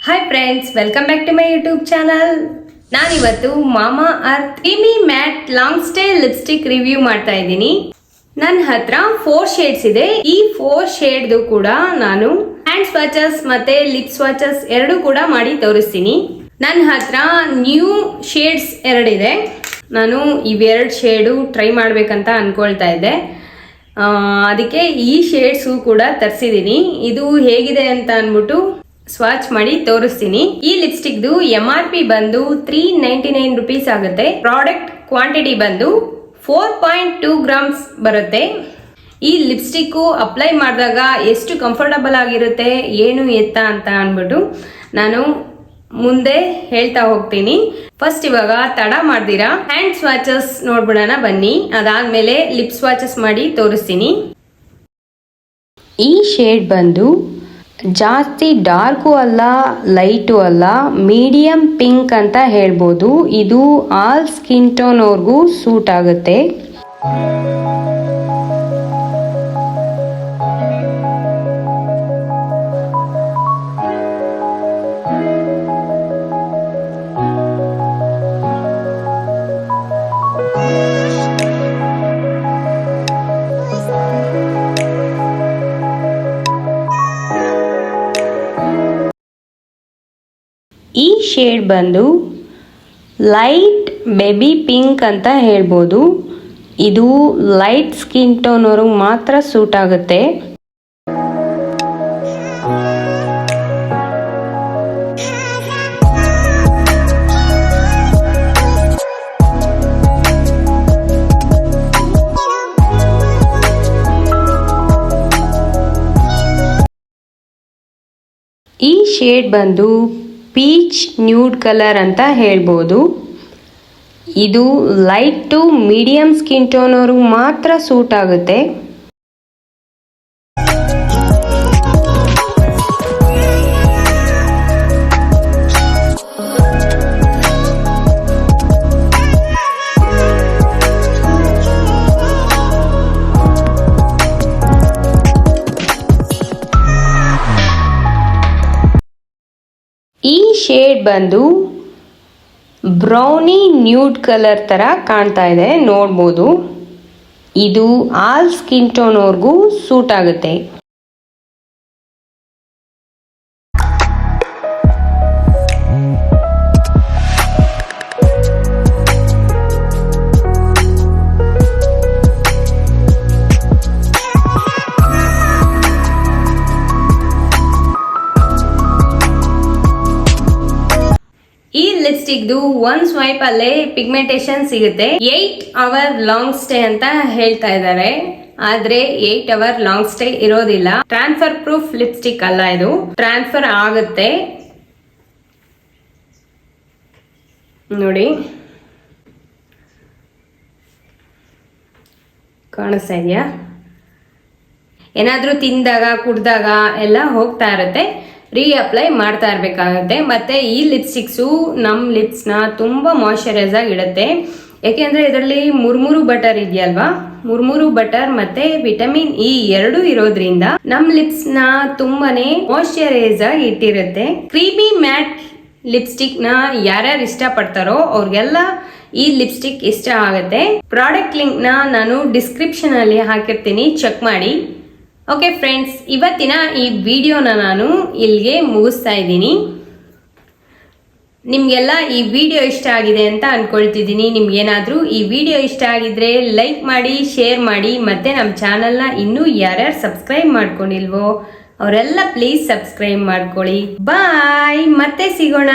Hi friends, welcome back to my YouTube channel. ನಾನಿವತ್ತು Mamaearth creamy matte long stay lipstick review ಮಾಡ್ತಾ ಇದ್ದೀನಿ. ನನ್ನ ಹತ್ರ 4 shades ಇದೆ. ಈ 4 ಶೇಡ್ದು ಕೂಡ ನಾನು ಹ್ಯಾಂಡ್ ಸ್ವಾಚಸ್ ಮತ್ತೆ ಲಿಪ್ ಸ್ವಾಚಸ್ ಎರಡು ಕೂಡ ಮಾಡಿ ತೋರಿಸ್ತೀನಿ. ನನ್ನ ಹತ್ರ ನ್ಯೂ ಶೇಡ್ಸ್ 2 ಇದೆ. ನಾನು ಇವೆರಡು ಶೇಡು ಟ್ರೈ ಮಾಡ್ಬೇಕಂತ ಅನ್ಕೊಳ್ತಾ ಇದ್ದೆ. ಅದಕ್ಕೆ ಈ ಶೇಡ್ಸು ಕೂಡ ತರಿಸಿದ್ದೀನಿ. ಇದು ಹೇಗಿದೆ ಅಂತ ಅಂದ್ಬಿಟ್ಟು ಸ್ವಾಚ್ ಮಾಡಿ ತೋರಿಸ್ತೀನಿ. ಈ ಲಿಪ್ಸ್ಟಿಕ್ದು MRP ಬಂದು 399 ರುಪೀಸ್ ಆಗುತ್ತೆ. ಪ್ರಾಡಕ್ಟ್ ಕ್ವಾಂಟಿಟಿ ಬಂದು 4.2 ಗ್ರಾಮ್ಸ್ ಬರುತ್ತೆ. ಈ ಲಿಪ್ಸ್ಟಿಕ್ಕು ಅಪ್ಲೈ ಮಾಡಿದಾಗ ಎಷ್ಟು ಕಂಫರ್ಟಬಲ್ ಆಗಿರುತ್ತೆ ಏನು ಎತ್ತ ಅಂತ ಅಂದ್ಬಿಟ್ಟು ನಾನು ಮುಂದೆ ಹೇಳ್ತಾ ಹೋಗ್ತೀನಿ. ಫಸ್ಟ್ ಇವಾಗ ತಡ ಮಾಡ್ದಿರಾ ಹ್ಯಾಂಡ್ ಸ್ವಾಚಸ್ ನೋಡ್ಬಿಡೋಣ ಬನ್ನಿ. ಅದಾದ್ಮೇಲೆ ಲಿಪ್ ಸ್ವಾಚಸ್ ಮಾಡಿ ತೋರಿಸ್ತೀನಿ. ಈ ಶೇಡ್ ಬಂದು ಜಾಸ್ತಿ ಡಾರ್ಕು ಅಲ್ಲ, ಲೈಟು ಅಲ್ಲ, ಮೀಡಿಯಂ ಪಿಂಕ್ ಅಂತ ಹೇಳ್ಬೋದು. ಇದು ಆಲ್ ಸ್ಕಿನ್ ಟೋನ್ ಅವ್ರಿಗೂ ಸೂಟ್ ಆಗುತ್ತೆ. ಈ ಶೇಡ್ ಬಂದು ಲೈಟ್ ಬೇಬಿ ಪಿಂಕ್ ಅಂತ ಹೇಳ್ಬೋದು. ಇದು ಲೈಟ್ ಸ್ಕಿನ್ ಟೋನ್ ಅವ್ರಿಗೆ ಮಾತ್ರ ಸೂಟ್ ಆಗುತ್ತೆ. ಈ ಶೇಡ್ ಬಂದು ಪೀಚ್ ನ್ಯೂಡ್ ಕಲರ್ ಅಂತ ಹೇಳ್ಬೋದು. ಇದು light to medium skin tone ಅವ್ರಿಗೆ ಮಾತ್ರ ಸೂಟ್ ಆಗುತ್ತೆ. ಈ ಶೇಡ್ ಬಂದು ಬ್ರೌನಿ ನ್ಯೂಡ್ ಕಲರ್ ತರ ಕಾಣ್ತಾ ಇದೆ, ನೋಡ್ಬೋದು. ಇದು ಆಲ್ ಸ್ಕಿನ್ ಟೋನ್ ಅವ್ರಿಗೂ ಸೂಟ್ ಆಗುತ್ತೆ. ಈ ಲಿಪ್ಸ್ಟಿಕ್ದು 1 ಸ್ವೈಪ್ ಅಲ್ಲೇ ಪಿಗ್ಮೆಂಟೇಶನ್ ಸಿಗುತ್ತೆ. 8 ಅವರ್ ಲಾಂಗ್ ಸ್ಟೇ ಅಂತ ಹೇಳ್ತಾ ಇದ್ದಾರೆ, ಆದ್ರೆ 8 ಅವರ್ ಲಾಂಗ್ ಸ್ಟೇ ಇರೋದಿಲ್ಲ. ಟ್ರಾನ್ಸ್ಫರ್ ಪ್ರೂಫ್ ಲಿಪ್ಸ್ಟಿಕ್ ಅಲ್ಲ, ಇದು ಟ್ರಾನ್ಸ್ಫರ್ ಆಗುತ್ತೆ. ನೋಡಿ, ಕಾಣಿಸ್ತಾ ಇದೆಯಾ? ಏನಾದ್ರೂ ತಿಂದಾಗ ಕುಡ್ದಾಗ ಎಲ್ಲ ಹೋಗ್ತಾ ಇರುತ್ತೆ, ಅಪ್ಲೈ ಮಾಡ್ತಾ ಇರಬೇಕಾಗುತ್ತೆ. ಮತ್ತೆ ಈ ಲಿಪ್ಸ್ಟಿಕ್ಸು ನಮ್ಮ ಲಿಪ್ಸ್ನ ತುಂಬಾ ಮಾಯಶ್ಚರೈಸ್ ಆಗಿ ಇಡುತ್ತೆ. ಯಾಕೆಂದ್ರೆ ಇದರಲ್ಲಿ ಮುರ್ಮುರು ಬಟರ್ ಇದೆಯಲ್ವಾ, ಮುರ್ಮುರು ಬಟರ್ ಮತ್ತೆ ವಿಟಮಿನ್ ಇ ಎರಡು ಇರೋದ್ರಿಂದ ನಮ್ಮ ಲಿಪ್ಸ್ನ ತುಂಬಾನೇ ಮಾಯಶ್ಚರೈಸ್ ಆಗಿ ಇಟ್ಟಿರುತ್ತೆ. ಕ್ರೀಮಿ ಮ್ಯಾಟ್ ಲಿಪ್ಸ್ಟಿಕ್ ನ ಯಾರ್ಯಾರು ಇಷ್ಟ ಪಡ್ತಾರೋ ಅವ್ರಿಗೆಲ್ಲ ಈ ಲಿಪ್ಸ್ಟಿಕ್ ಇಷ್ಟ ಆಗುತ್ತೆ. ಪ್ರಾಡಕ್ಟ್ ಲಿಂಕ್ ನ ನಾನು ಡಿಸ್ಕ್ರಿಪ್ಷನ್ ಅಲ್ಲಿ ಹಾಕಿರ್ತೀನಿ, ಚೆಕ್ ಮಾಡಿ. ಓಕೆ ಫ್ರೆಂಡ್ಸ್, ಇವತ್ತಿನ ಈ ವಿಡಿಯೋನ ನಾನು ಇಲ್ಲಿಗೆ ಮುಗಿಸ್ತಾ ಇದ್ದೀನಿ. ನಿಮಗೆಲ್ಲ ಈ ವಿಡಿಯೋ ಇಷ್ಟ ಆಗಿದೆ ಅಂತ ಅನ್ಕೊಳ್ತಿದ್ದೀನಿ. ನಿಮ್ಗೇನಾದರೂ ಈ ವಿಡಿಯೋ ಇಷ್ಟ ಆಗಿದ್ರೆ ಲೈಕ್ ಮಾಡಿ, ಶೇರ್ ಮಾಡಿ. ಮತ್ತೆ ನಮ್ಮ ಚಾನಲ್ನ ಇನ್ನೂ ಯಾರ್ಯಾರು ಸಬ್ಸ್ಕ್ರೈಬ್ ಮಾಡ್ಕೊಂಡಿಲ್ವೋ ಅವರೆಲ್ಲ ಪ್ಲೀಸ್ ಸಬ್ಸ್ಕ್ರೈಬ್ ಮಾಡ್ಕೊಳ್ಳಿ. ಬಾಯ್, ಮತ್ತೆ ಸಿಗೋಣ.